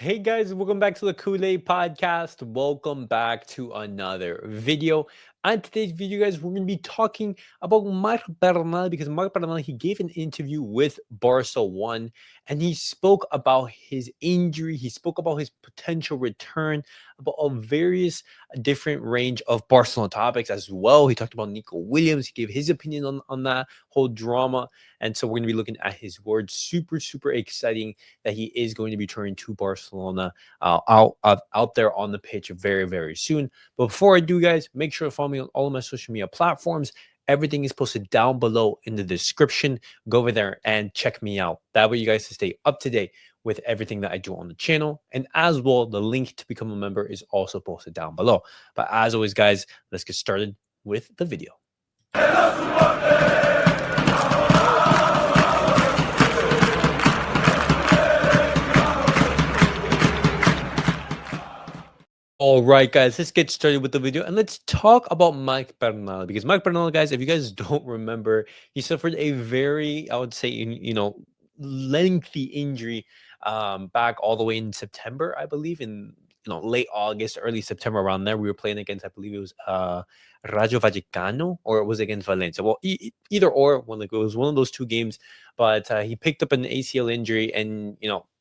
Hey guys, welcome back to the Kool-Aid Podcast. Welcome back to another video. On today's video, guys, we're going to be talking about Marc Bernal because Marc Bernal, he gave an interview with Barca 1 and he spoke about his injury. He spoke about his potential return, about a various different range of Barcelona topics as well. He talked about Nico Williams. He gave his opinion on that whole drama. And so we're going to be looking at his words. Super, super exciting that he is going to be returning to Barcelona out there on the pitch very, very soon. But before I do, guys, make sure to follow me on all of my social media platforms. Everything is posted down below in the description. Go over there and check me out. That way you guys can stay up to date with everything that I do on the channel. And as well, the link to become a member is also posted down below. But as always, guys, let's get started with the video. All right, guys, let's get started with the video and let's talk about Marc Bernal because Marc Bernal, guys, if you guys don't remember, he suffered a very, I would say, lengthy injury back all the way in September, I believe, in late August, early September, around there. We were playing against, I believe it was Rayo Vallecano or it was against Valencia. Well, either or, it was one of those two games, but he picked up an ACL injury and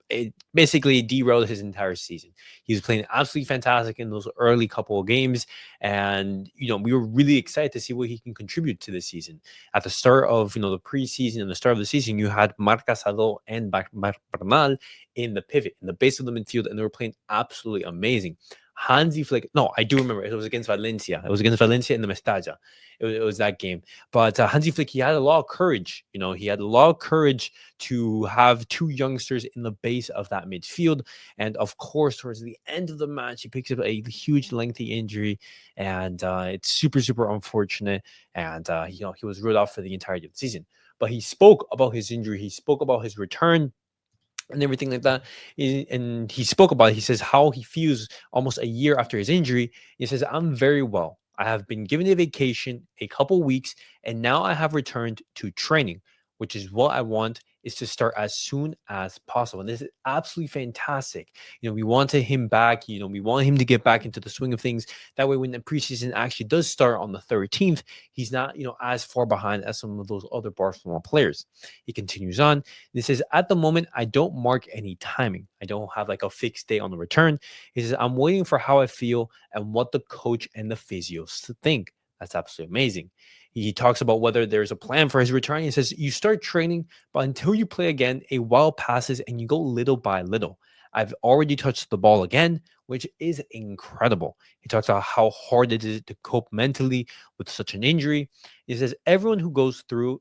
it basically derailed his entire season. He was playing absolutely fantastic in those early couple of games, and we were really excited to see what he can contribute to this season. At the start of the preseason and the start of the season, you had Marc Casado and Marc Bernal in the pivot, in the base of the midfield, and they were playing absolutely amazing. Hansi Flick, no, I do remember it was against Valencia. It was against Valencia in the Mestalla. It was that game. But Hansi Flick, he had a lot of courage. He had a lot of courage to have two youngsters in the base of that midfield. And of course, towards the end of the match, he picks up a huge, lengthy injury, and it's super, super unfortunate. And he was ruled out for the entirety of the season. But he spoke about his injury. He spoke about his return and everything like that. And he spoke about it. He says how he feels almost a year after his injury. He says, I'm very well. I have been given a vacation a couple weeks, and now I have returned to training, which is what I want is to start as soon as possible. And this is absolutely fantastic. We wanted him back. We want him to get back into the swing of things. That way, when the preseason actually does start on the 13th, he's not, as far behind as some of those other Barcelona players. He continues on. He says, at the moment, I don't mark any timing. I don't have like a fixed date on the return. He says, I'm waiting for how I feel and what the coach and the physios think. That's absolutely amazing. He talks about whether there's a plan for his return. He says, you start training, but until you play again, a while passes and you go little by little. I've already touched the ball again, which is incredible. He talks about how hard it is to cope mentally with such an injury. He says, everyone who goes through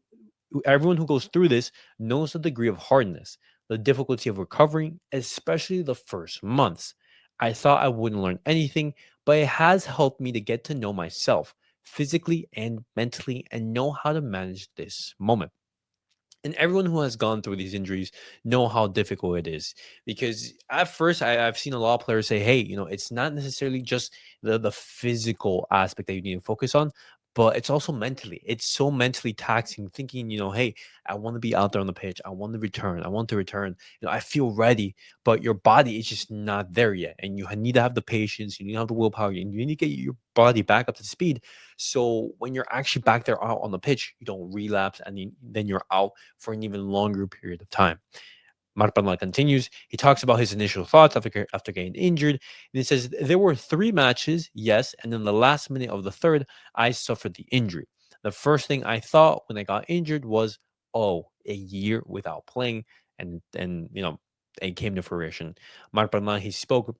this knows the degree of hardness, the difficulty of recovering, especially the first months. I thought I wouldn't learn anything, but it has helped me to get to know myself physically and mentally and know how to manage this moment. And everyone who has gone through these injuries know how difficult it is, because at first I've seen a lot of players say, hey, it's not necessarily just the physical aspect that you need to focus on, but it's also mentally. It's so mentally taxing thinking, hey, I want to be out there on the pitch. I want to return. I want to return. I feel ready, but your body is just not there yet. And you need to have the patience. You need to have the willpower. And you need to get your body back up to speed. So when you're actually back there out on the pitch, you don't relapse and then you're out for an even longer period of time. Marc Bernal continues. He talks about his initial thoughts after getting injured. And he says, there were 3 matches, yes, and in the last minute of the third, I suffered the injury. The first thing I thought when I got injured was, oh, a year without playing. And it came to fruition. Marc Bernal, he spoke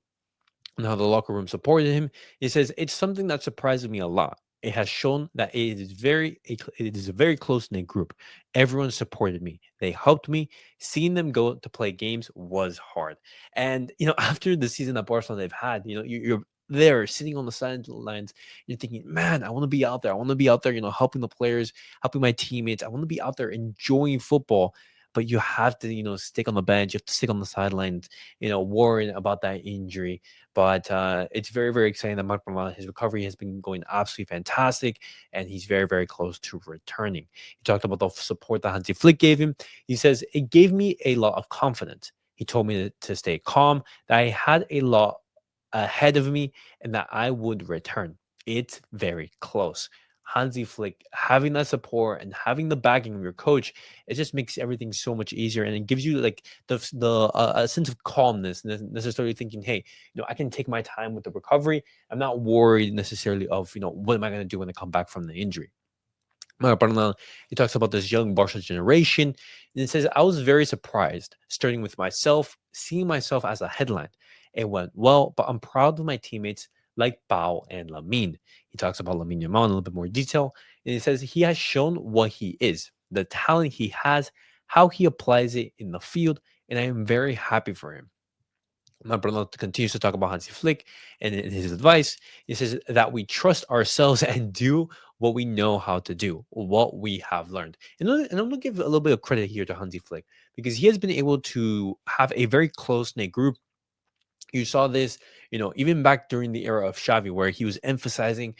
and how the locker room supported him. He says, it's something that surprises me a lot. It has shown that it is a very close knit group. Everyone supported me. They helped me. Seeing them go to play games was hard. And after the season that Barcelona they've had, you're there sitting on the sidelines. You're thinking, man, I want to be out there. I want to be out there, helping the players, helping my teammates. I want to be out there enjoying football. But you have to, stick on the bench. You have to stick on the sidelines, worrying about that injury. But it's very, very exciting that Marc Bernal, his recovery has been going absolutely fantastic, and he's very, very close to returning. He talked about the support that Hansi Flick gave him. He says, it gave me a lot of confidence. He told me to stay calm, that I had a lot ahead of me, and that I would return. It's very close. Hansi Flick having that support and having the backing of your coach, it just makes everything so much easier, and it gives you like the a sense of calmness, necessarily thinking, hey, I can take my time with the recovery. I'm not worried necessarily of what am I going to do when I come back from the injury. Marc Bernal, he talks about this young Barca generation, and it says, I was very surprised, starting with myself, seeing myself as a headline. It went well, but I'm proud of my teammates like Bao and Lamine. He talks about Lamine Yamal in a little bit more detail, and he says he has shown what he is, the talent he has, how he applies it in the field, and I am very happy for him. My brother continues to talk about Hansi Flick and in his advice. He says that we trust ourselves and do what we know how to do, what we have learned. And I'm going to give a little bit of credit here to Hansi Flick because he has been able to have a very close knit group. You saw this, even back during the era of Xavi, where he was emphasizing,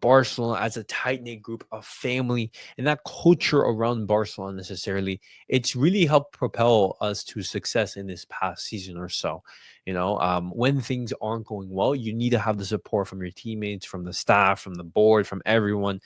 Barcelona as a tight knit group of family, and that culture around Barcelona necessarily. It's really helped propel us to success in this past season or so. When things aren't going well, you need to have the support from your teammates, from the staff, from the board, from everyone,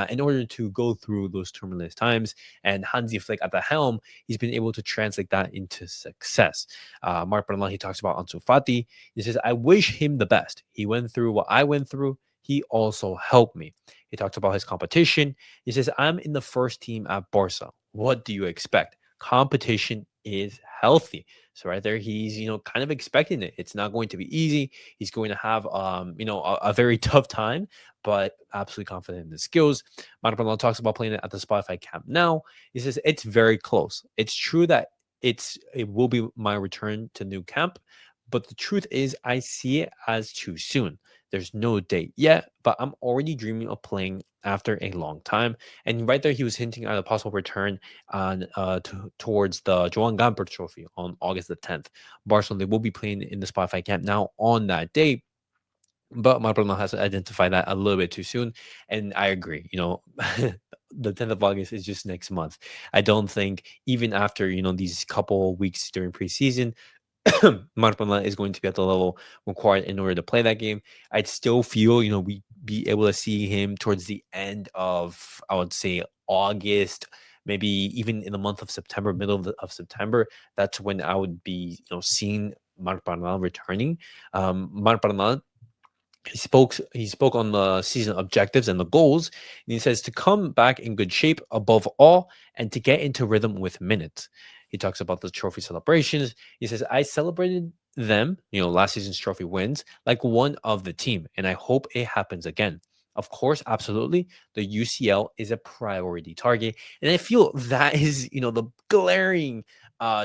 in order to go through those turbulent times. And Hansi Flick at the helm, he's been able to translate that into success. Marc Bernal, he talks about Ansu Fati. He says, I wish him the best. He went through what I went through. He also helped me. He talks about his competition. He says, I'm in the first team at Barca. What do you expect? Competition is healthy. So right there, he's kind of expecting it. It's not going to be easy. He's going to have a very tough time, but absolutely confident in his skills. Marc Bernal talks about playing it at the Spotify Camp Now. He says it's very close. It's true that it will be my return to new camp, but the truth is I see it as too soon. There's no date yet, but I'm already dreaming of playing after a long time. And right there, he was hinting at a possible return towards the Joan Gamper Trophy on August the 10th. Barcelona, they will be playing in the Spotify Camp Now on that day. But Maradona has identified that a little bit too soon, and I agree. The 10th of August is just next month. I don't think even after these couple weeks during preseason, Marc Bernal is going to be at the level required in order to play that game. I'd still feel, we be able to see him towards the end of, I would say, August, maybe even in the month of September, middle of September. That's when I would be, seeing Marc Bernal returning. Marc Bernal, he spoke on the season objectives and the goals, and he says to come back in good shape above all and to get into rhythm with minutes. He talks about the trophy celebrations. He says I celebrated them, last season's trophy wins, like one of the team, and I hope it happens again. Of course, absolutely, the UCL is a priority target, and I feel that is the glaring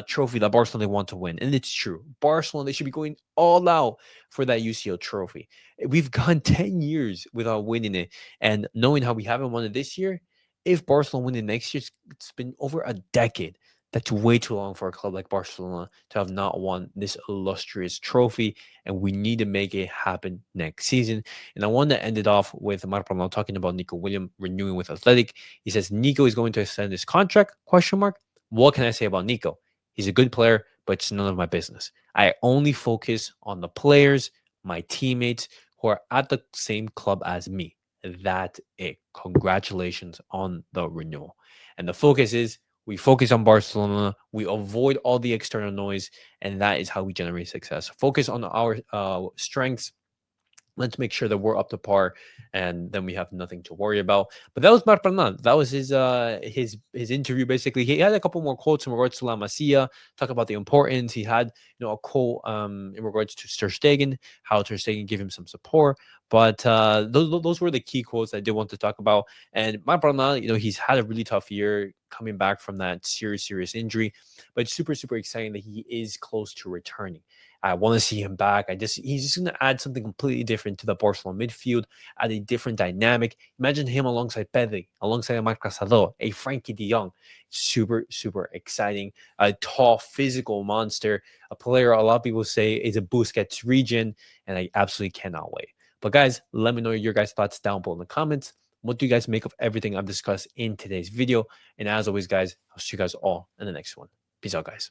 trophy that Barcelona want to win, and it's true. Barcelona, they should be going all out for that UCL trophy. We've gone 10 years without winning it. And knowing how we haven't won it this year, if Barcelona win it next year, it's been over a decade. That's way too long for a club like Barcelona to have not won this illustrious trophy. And we need to make it happen next season. And I want to end it off with Marc Bernal talking about Nico Williams renewing with Athletic. He says Nico is going to extend his contract, question mark. What can I say about Nico? He's a good player, but it's none of my business. I only focus on the players, my teammates, who are at the same club as me. That's it. Congratulations on the renewal. And the focus is we focus on Barcelona, we avoid all the external noise, and that is how we generate success. Focus on our strengths. Let's make sure that we're up to par, and then we have nothing to worry about. But that was Marc Bernal. That was his interview. Basically, he had a couple more quotes in regards to La Masia. Talk about the importance. He had a quote in regards to Ter Stegen, how Ter Stegen gave him some support. But those were the key quotes I did want to talk about. And Marc Bernal, he's had a really tough year coming back from that serious injury, but it's super exciting that he is close to returning. I want to see him back. He's just going to add something completely different to the Barcelona midfield, add a different dynamic. Imagine him alongside Pedri, alongside Marc Casador, a Frankie de Jong. Super exciting. A tall, physical monster, a player a lot of people say is a Busquets region, and I absolutely cannot wait. But guys, let me know your guys' thoughts down below in the comments. What do you guys make of everything I've discussed in today's video? And as always, guys, I'll see you guys all in the next one. Peace out, guys.